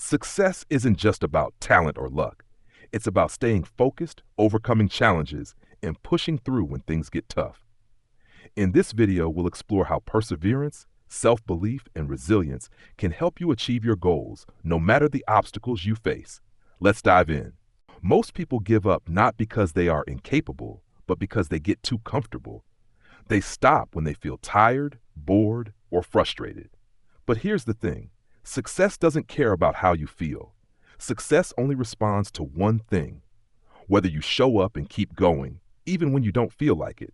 Success isn't just about talent or luck. It's about staying focused, overcoming challenges, and pushing through when things get tough. In this video, we'll explore how perseverance, self-belief, and resilience can help you achieve your goals, no matter the obstacles you face. Let's dive in. Most people give up not because they are incapable, but because they get too comfortable. They stop when they feel tired, bored, or frustrated. But here's the thing. Success doesn't care about how you feel. Success only responds to one thing: whether you show up and keep going, even when you don't feel like it.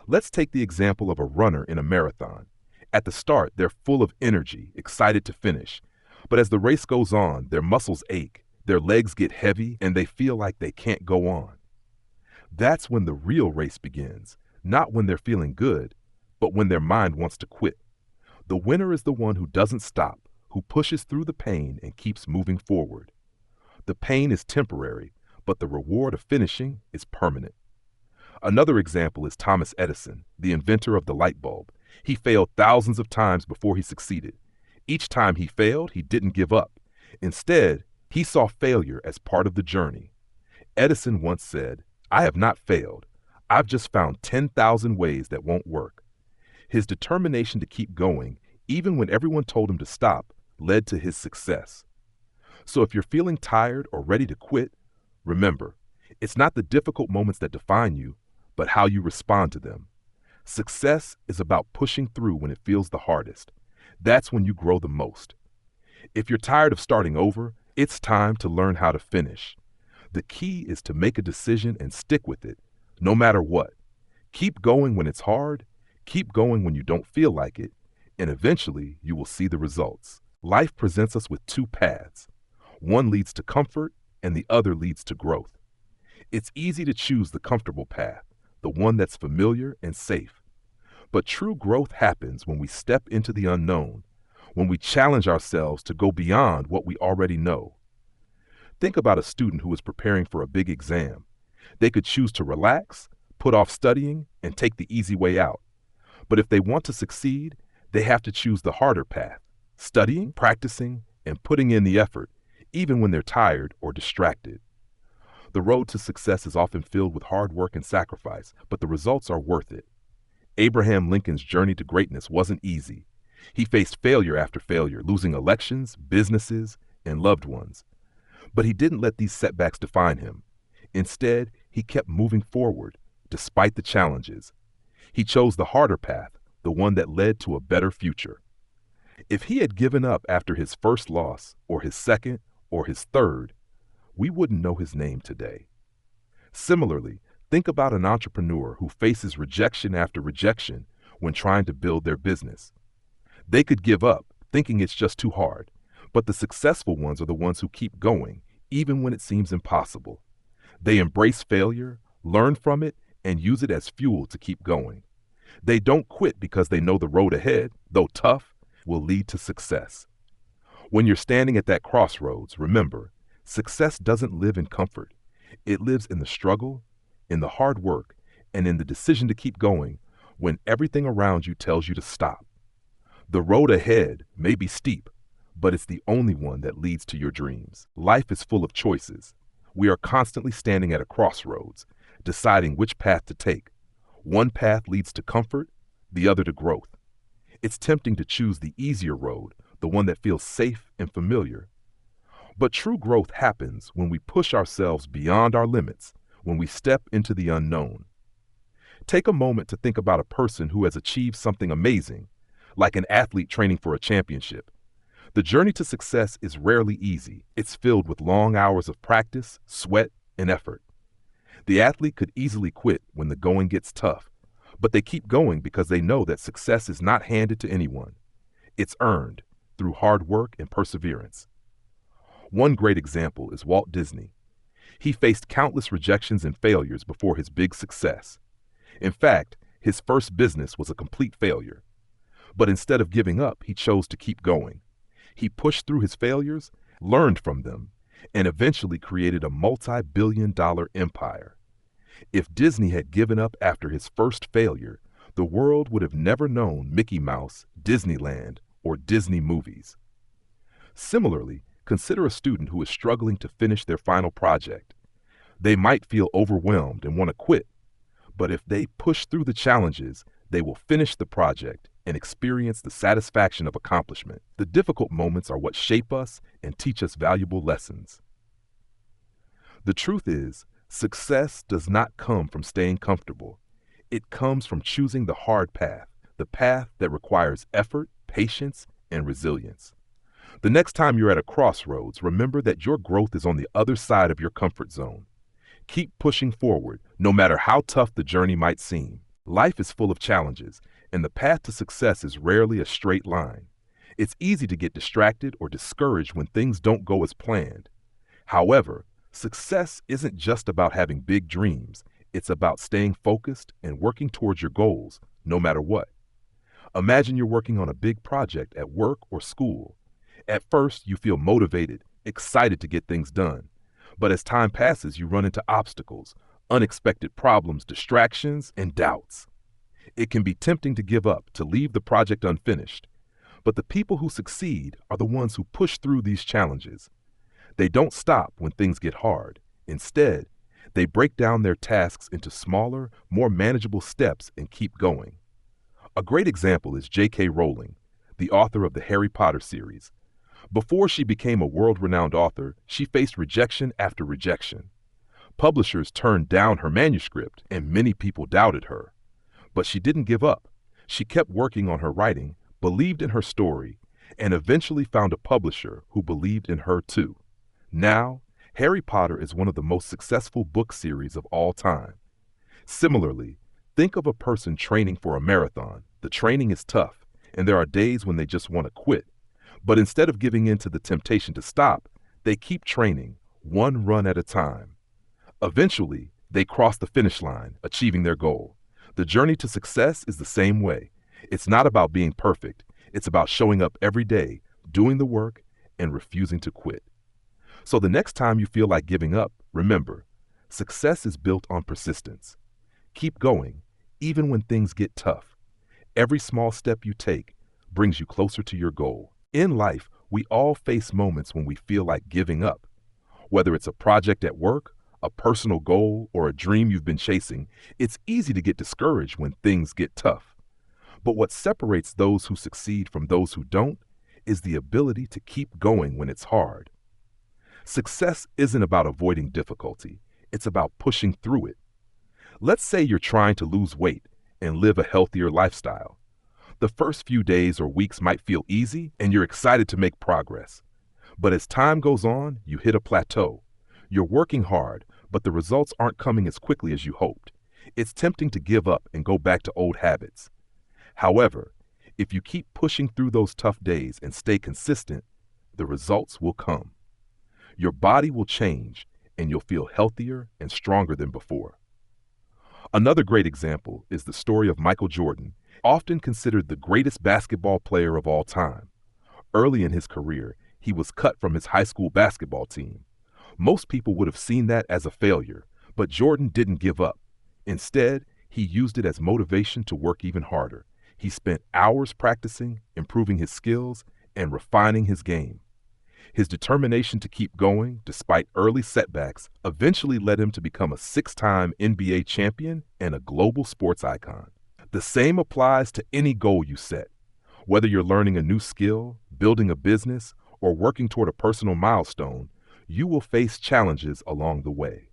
Let's take the example of a runner in a marathon. At the start, they're full of energy, excited to finish. But as the race goes on, their muscles ache, their legs get heavy, and they feel like they can't go on. That's when the real race begins, not when they're feeling good, but when their mind wants to quit. The winner is the one who doesn't stop, who pushes through the pain and keeps moving forward. The pain is temporary, but the reward of finishing is permanent. Another example is Thomas Edison, the inventor of the light bulb. He failed thousands of times before he succeeded. Each time he failed, he didn't give up. Instead, he saw failure as part of the journey. Edison once said, "I have not failed. I've just found 10,000 ways that won't work." His determination to keep going, even when everyone told him to stop, led to his success. So if you're feeling tired or ready to quit, remember, it's not the difficult moments that define you, but how you respond to them. Success is about pushing through when it feels the hardest. That's when you grow the most. If you're tired of starting over, it's time to learn how to finish. The key is to make a decision and stick with it, no matter what. Keep going when it's hard, keep going when you don't feel like it, and eventually you will see the results. Life presents us with two paths. One leads to comfort, and the other leads to growth. It's easy to choose the comfortable path, the one that's familiar and safe. But true growth happens when we step into the unknown, when we challenge ourselves to go beyond what we already know. Think about a student who is preparing for a big exam. They could choose to relax, put off studying, and take the easy way out. But if they want to succeed, they have to choose the harder path: studying, practicing, and putting in the effort, even when they're tired or distracted. The road to success is often filled with hard work and sacrifice, but the results are worth it. Abraham Lincoln's journey to greatness wasn't easy. He faced failure after failure, losing elections, businesses, and loved ones. But he didn't let these setbacks define him. Instead, he kept moving forward, despite the challenges. He chose the harder path, the one that led to a better future. If he had given up after his first loss, or his second, or his third, we wouldn't know his name today. Similarly, think about an entrepreneur who faces rejection after rejection when trying to build their business. They could give up, thinking it's just too hard, but the successful ones are the ones who keep going, even when it seems impossible. They embrace failure, learn from it, and use it as fuel to keep going. They don't quit because they know the road ahead, though tough, will lead to success. When you're standing at that crossroads, remember, success doesn't live in comfort. It lives in the struggle, in the hard work, and in the decision to keep going when everything around you tells you to stop. The road ahead may be steep, but it's the only one that leads to your dreams. Life is full of choices. We are constantly standing at a crossroads, deciding which path to take. One path leads to comfort, the other to growth. It's tempting to choose the easier road, the one that feels safe and familiar. But true growth happens when we push ourselves beyond our limits, when we step into the unknown. Take a moment to think about a person who has achieved something amazing, like an athlete training for a championship. The journey to success is rarely easy. It's filled with long hours of practice, sweat, and effort. The athlete could easily quit when the going gets tough, but they keep going because they know that success is not handed to anyone. It's earned through hard work and perseverance. One great example is Walt Disney. He faced countless rejections and failures before his big success. In fact, his first business was a complete failure. But instead of giving up, he chose to keep going. He pushed through his failures, learned from them, and eventually created a multi-billion-dollar empire. If Disney had given up after his first failure, the world would have never known Mickey Mouse, Disneyland, or Disney movies. Similarly, Consider a student who is struggling to finish their final project. They might feel overwhelmed and want to quit, but if they push through the challenges, they will finish the project and experience the satisfaction of accomplishment. The difficult moments are what shape us and teach us valuable lessons. The truth is, success does not come from staying comfortable. It comes from choosing the hard path, the path that requires effort, patience, and resilience. The next time you're at a crossroads, remember that your growth is on the other side of your comfort zone. Keep pushing forward, no matter how tough the journey might seem. Life is full of challenges, and the path to success is rarely a straight line. It's easy to get distracted or discouraged when things don't go as planned. However, success isn't just about having big dreams. It's about staying focused and working towards your goals, no matter what. Imagine you're working on a big project at work or school. At first, you feel motivated, excited to get things done. But as time passes, you run into obstacles, unexpected problems, distractions, and doubts. It can be tempting to give up, to leave the project unfinished. But the people who succeed are the ones who push through these challenges. They don't stop when things get hard. Instead, they break down their tasks into smaller, more manageable steps and keep going. A great example is J.K. Rowling, the author of the Harry Potter series. Before she became a world-renowned author, she faced rejection after rejection. Publishers turned down her manuscript, and many people doubted her. But she didn't give up. She kept working on her writing, believed in her story, and eventually found a publisher who believed in her too. Now, Harry Potter is one of the most successful book series of all time. Similarly, think of a person training for a marathon. The training is tough, and there are days when they just want to quit. But instead of giving in to the temptation to stop, they keep training, one run at a time. Eventually, they cross the finish line, achieving their goal. The journey to success is the same way. It's not about being perfect. It's about showing up every day, doing the work, and refusing to quit. So the next time you feel like giving up, remember, success is built on persistence. Keep going, even when things get tough. Every small step you take brings you closer to your goal. In life, we all face moments when we feel like giving up. Whether it's a project at work, a personal goal, or a dream you've been chasing, it's easy to get discouraged when things get tough. But what separates those who succeed from those who don't is the ability to keep going when it's hard. Success isn't about avoiding difficulty. It's about pushing through it. Let's say you're trying to lose weight and live a healthier lifestyle. The first few days or weeks might feel easy, and you're excited to make progress. But as time goes on, you hit a plateau. You're working hard, but the results aren't coming as quickly as you hoped. It's tempting to give up and go back to old habits. However, if you keep pushing through those tough days and stay consistent, the results will come. Your body will change, and you'll feel healthier and stronger than before. Another great example is the story of Michael Jordan, often considered the greatest basketball player of all time. Early in his career, he was cut from his high school basketball team. Most people would have seen that as a failure, but Jordan didn't give up. Instead, he used it as motivation to work even harder. He spent hours practicing, improving his skills, and refining his game. His determination to keep going, despite early setbacks, eventually led him to become a 6-time NBA champion and a global sports icon. The same applies to any goal you set. Whether you're learning a new skill, building a business, or working toward a personal milestone, you will face challenges along the way.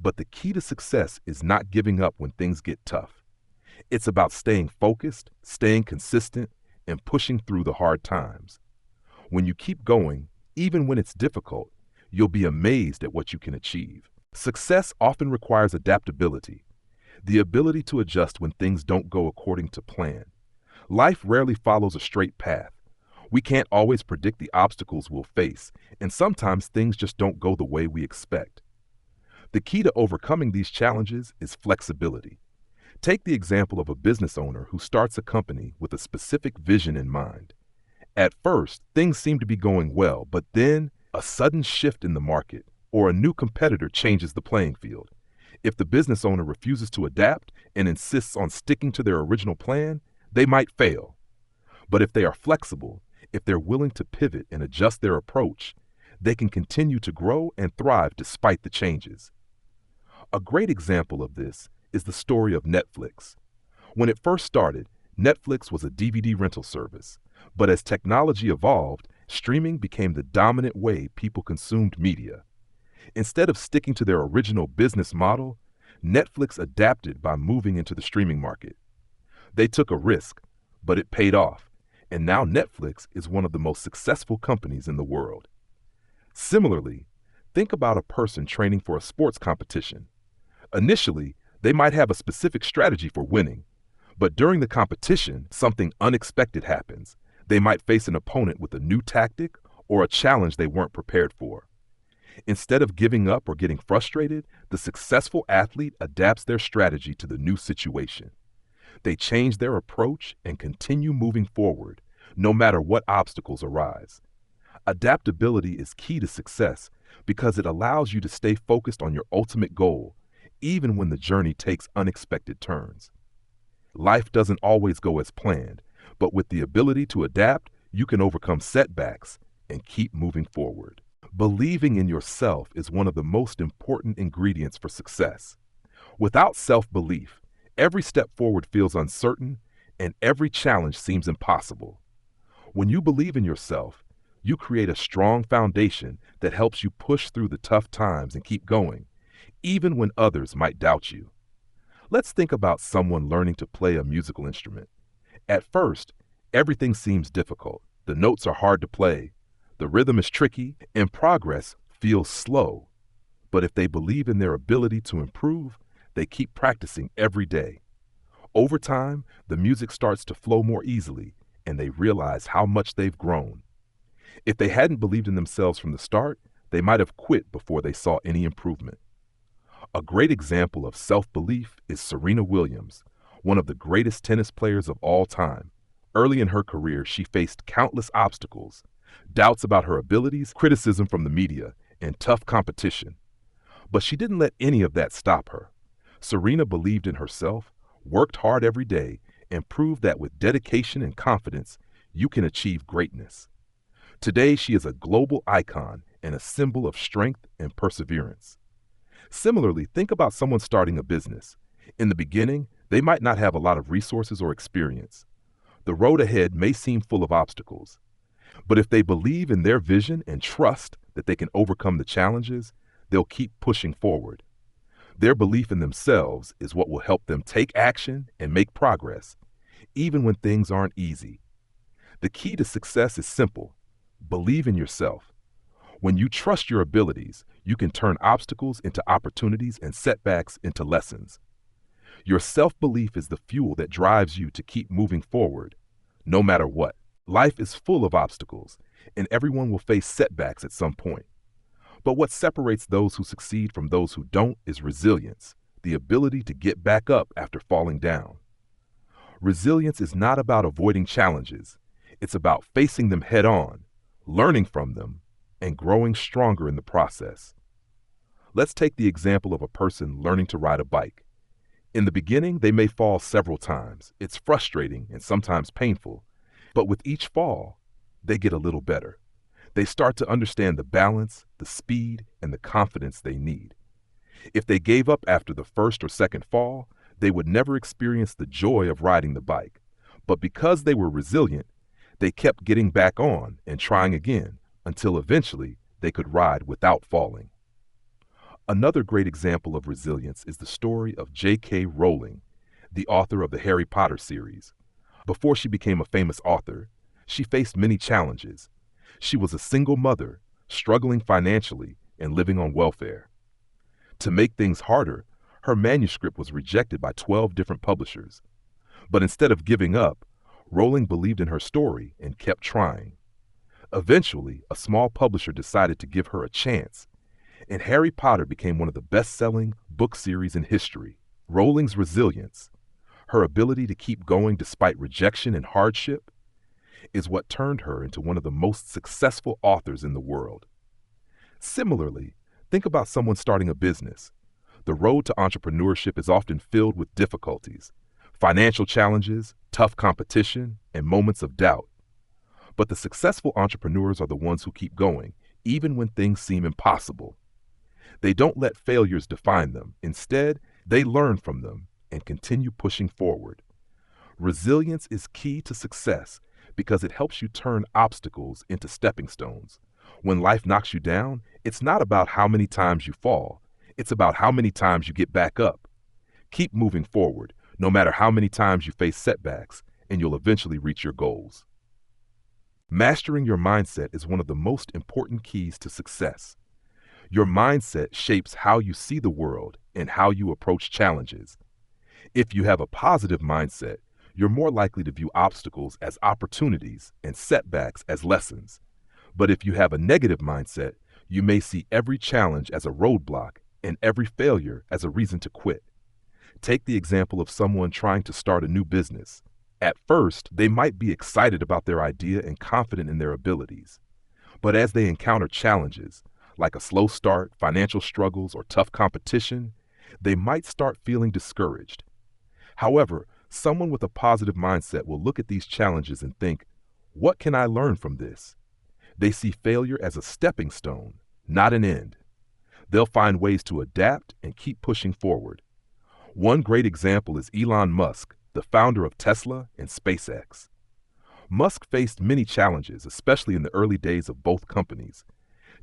But the key to success is not giving up when things get tough. It's about staying focused, staying consistent, and pushing through the hard times. When you keep going, even when it's difficult, you'll be amazed at what you can achieve. Success often requires adaptability, the ability to adjust when things don't go according to plan. Life rarely follows a straight path. We can't always predict the obstacles we'll face, and sometimes things just don't go the way we expect. The key to overcoming these challenges is flexibility. Take the example of a business owner who starts a company with a specific vision in mind. At first, things seem to be going well, but then a sudden shift in the market or a new competitor changes the playing field. If the business owner refuses to adapt and insists on sticking to their original plan, they might fail. But if they are flexible, if they're willing to pivot and adjust their approach, they can continue to grow and thrive despite the changes. A great example of this is the story of Netflix. When it first started, Netflix was a DVD rental service, but as technology evolved, streaming became the dominant way people consumed media. Instead of sticking to their original business model, Netflix adapted by moving into the streaming market. They took a risk, but it paid off, and now Netflix is one of the most successful companies in the world. Similarly, think about a person training for a sports competition. Initially, they might have a specific strategy for winning, but during the competition, something unexpected happens. They might face an opponent with a new tactic or a challenge they weren't prepared for. Instead of giving up or getting frustrated, the successful athlete adapts their strategy to the new situation. They change their approach and continue moving forward, no matter what obstacles arise. Adaptability is key to success because it allows you to stay focused on your ultimate goal, even when the journey takes unexpected turns. Life doesn't always go as planned, but with the ability to adapt, you can overcome setbacks and keep moving forward. Believing in yourself is one of the most important ingredients for success. Without self-belief, every step forward feels uncertain and every challenge seems impossible. When you believe in yourself, you create a strong foundation that helps you push through the tough times and keep going, even when others might doubt you. Let's think about someone learning to play a musical instrument. At first, everything seems difficult. The notes are hard to play, the rhythm is tricky, and progress feels slow. But if they believe in their ability to improve, they keep practicing every day. Over time, the music starts to flow more easily, and they realize how much they've grown. If they hadn't believed in themselves from the start, they might have quit before they saw any improvement. A great example of self-belief is Serena Williams, one of the greatest tennis players of all time. Early in her career, she faced countless obstacles, doubts about her abilities, criticism from the media, and tough competition. But she didn't let any of that stop her. Serena believed in herself, worked hard every day, and proved that with dedication and confidence, you can achieve greatness. Today, she is a global icon and a symbol of strength and perseverance. Similarly, think about someone starting a business. In the beginning, they might not have a lot of resources or experience. The road ahead may seem full of obstacles. But if they believe in their vision and trust that they can overcome the challenges, they'll keep pushing forward. Their belief in themselves is what will help them take action and make progress, even when things aren't easy. The key to success is simple. Believe in yourself. When you trust your abilities, you can turn obstacles into opportunities and setbacks into lessons. Your self-belief is the fuel that drives you to keep moving forward, no matter what. Life is full of obstacles, and everyone will face setbacks at some point. But what separates those who succeed from those who don't is resilience, the ability to get back up after falling down. Resilience is not about avoiding challenges. It's about facing them head on, learning from them, and growing stronger in the process. Let's take the example of a person learning to ride a bike. In the beginning, they may fall several times. It's frustrating and sometimes painful. But with each fall, they get a little better. They start to understand the balance, the speed, and the confidence they need. If they gave up after the first or second fall, they would never experience the joy of riding the bike. But because they were resilient, they kept getting back on and trying again until eventually they could ride without falling. Another great example of resilience is the story of J.K. Rowling, the author of the Harry Potter series. Before she became a famous author, she faced many challenges. She was a single mother, struggling financially and living on welfare. To make things harder, her manuscript was rejected by 12 different publishers. But instead of giving up, Rowling believed in her story and kept trying. Eventually, a small publisher decided to give her a chance, and Harry Potter became one of the best-selling book series in history. Rowling's resilience, her ability to keep going despite rejection and hardship, is what turned her into one of the most successful authors in the world. Similarly, think about someone starting a business. The road to entrepreneurship is often filled with difficulties, financial challenges, tough competition, and moments of doubt. But the successful entrepreneurs are the ones who keep going, even when things seem impossible. They don't let failures define them. Instead, they learn from them and continue pushing forward. Resilience is key to success because it helps you turn obstacles into stepping stones. When life knocks you down, it's not about how many times you fall. It's about how many times you get back up. Keep moving forward, no matter how many times you face setbacks, and you'll eventually reach your goals. Mastering your mindset is one of the most important keys to success. Your mindset shapes how you see the world and how you approach challenges. If you have a positive mindset, you're more likely to view obstacles as opportunities and setbacks as lessons. But if you have a negative mindset, you may see every challenge as a roadblock and every failure as a reason to quit. Take the example of someone trying to start a new business. At first, they might be excited about their idea and confident in their abilities. But as they encounter challenges, like a slow start, financial struggles, or tough competition, they might start feeling discouraged. However, someone with a positive mindset will look at these challenges and think, what can I learn from this? They see failure as a stepping stone, not an end. They'll find ways to adapt and keep pushing forward. One great example is Elon Musk, the founder of Tesla and SpaceX. Musk faced many challenges, especially in the early days of both companies.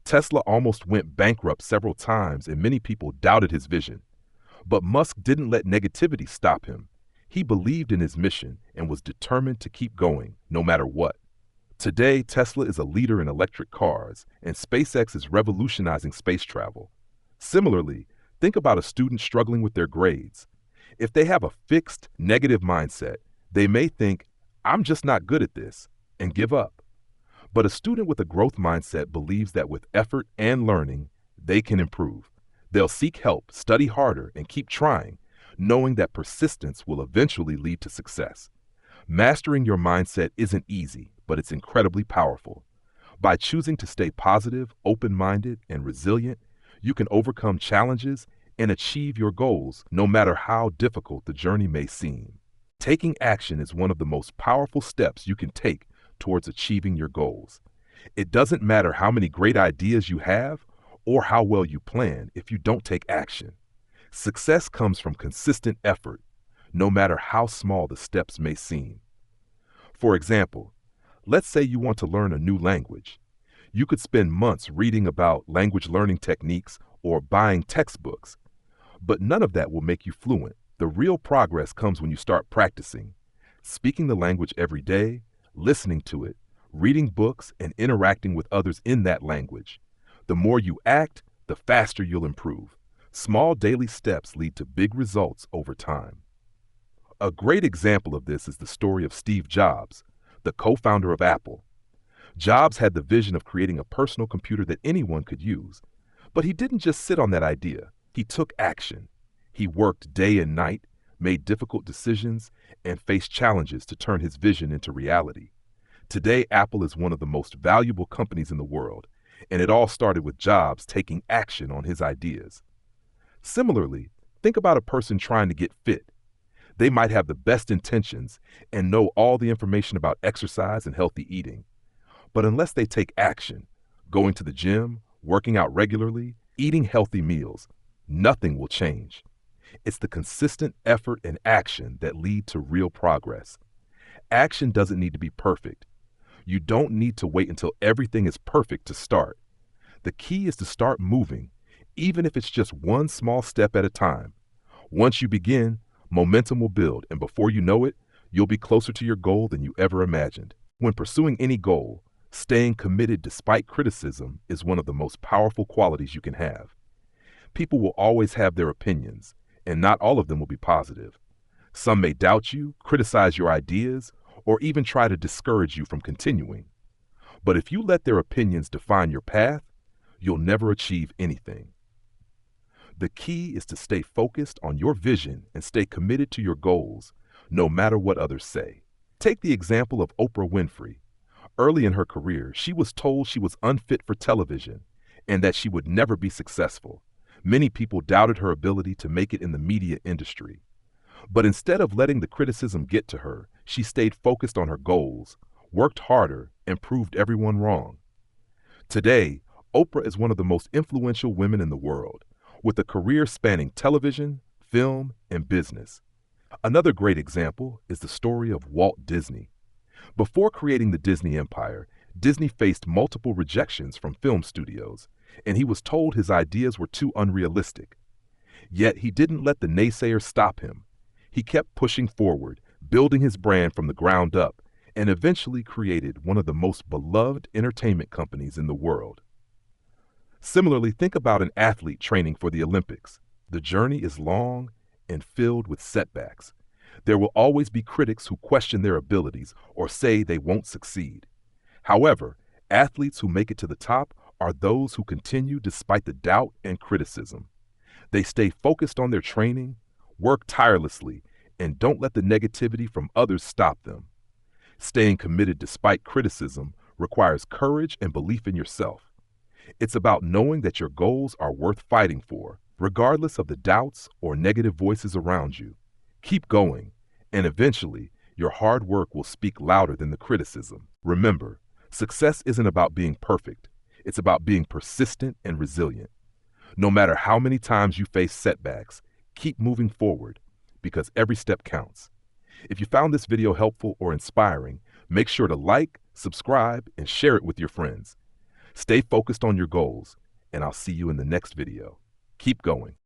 Tesla almost went bankrupt several times and many people doubted his vision. But Musk didn't let negativity stop him. He believed in his mission and was determined to keep going, no matter what. Today, Tesla is a leader in electric cars, and SpaceX is revolutionizing space travel. Similarly, think about a student struggling with their grades. If they have a fixed, negative mindset, they may think, I'm just not good at this, and give up. But a student with a growth mindset believes that with effort and learning, they can improve. They'll seek help, study harder, and keep trying, knowing that persistence will eventually lead to success. Mastering your mindset isn't easy, but it's incredibly powerful. By choosing to stay positive, open-minded, and resilient, you can overcome challenges and achieve your goals, no matter how difficult the journey may seem. Taking action is one of the most powerful steps you can take towards achieving your goals. It doesn't matter how many great ideas you have or how well you plan if you don't take action. Success comes from consistent effort, no matter how small the steps may seem. For example, let's say you want to learn a new language. You could spend months reading about language learning techniques or buying textbooks, but none of that will make you fluent. The real progress comes when you start practicing, speaking the language every day, listening to it, reading books, and interacting with others in that language. The more you act, the faster you'll improve. Small daily steps lead to big results over time. A great example of this is the story of Steve Jobs, the co-founder of Apple. Jobs had the vision of creating a personal computer that anyone could use, but he didn't just sit on that idea. He took action. He worked day and night, made difficult decisions, and faced challenges to turn his vision into reality. Today, Apple is one of the most valuable companies in the world, and it all started with Jobs taking action on his ideas. Similarly, think about a person trying to get fit. They might have the best intentions and know all the information about exercise and healthy eating. But unless they take action, going to the gym, working out regularly, eating healthy meals, nothing will change. It's the consistent effort and action that lead to real progress. Action doesn't need to be perfect. You don't need to wait until everything is perfect to start. The key is to start moving, even if it's just one small step at a time. Once you begin, momentum will build, and before you know it, you'll be closer to your goal than you ever imagined. When pursuing any goal, staying committed despite criticism is one of the most powerful qualities you can have. People will always have their opinions, and not all of them will be positive. Some may doubt you, criticize your ideas, or even try to discourage you from continuing. But if you let their opinions define your path, you'll never achieve anything. The key is to stay focused on your vision and stay committed to your goals, no matter what others say. Take the example of Oprah Winfrey. Early in her career, she was told she was unfit for television and that she would never be successful. Many people doubted her ability to make it in the media industry. But instead of letting the criticism get to her, she stayed focused on her goals, worked harder, and proved everyone wrong. Today, Oprah is one of the most influential women in the world, with a career spanning television, film, and business. Another great example is the story of Walt Disney. Before creating the Disney empire, Disney faced multiple rejections from film studios, and he was told his ideas were too unrealistic. Yet he didn't let the naysayers stop him. He kept pushing forward, building his brand from the ground up, and eventually created one of the most beloved entertainment companies in the world. Similarly, think about an athlete training for the Olympics. The journey is long and filled with setbacks. There will always be critics who question their abilities or say they won't succeed. However, athletes who make it to the top are those who continue despite the doubt and criticism. They stay focused on their training, work tirelessly, and don't let the negativity from others stop them. Staying committed despite criticism requires courage and belief in yourself. It's about knowing that your goals are worth fighting for, regardless of the doubts or negative voices around you. Keep going, and eventually, your hard work will speak louder than the criticism. Remember, success isn't about being perfect. It's about being persistent and resilient. No matter how many times you face setbacks, keep moving forward, because every step counts. If you found this video helpful or inspiring, make sure to like, subscribe, and share it with your friends. Stay focused on your goals, and I'll see you in the next video. Keep going.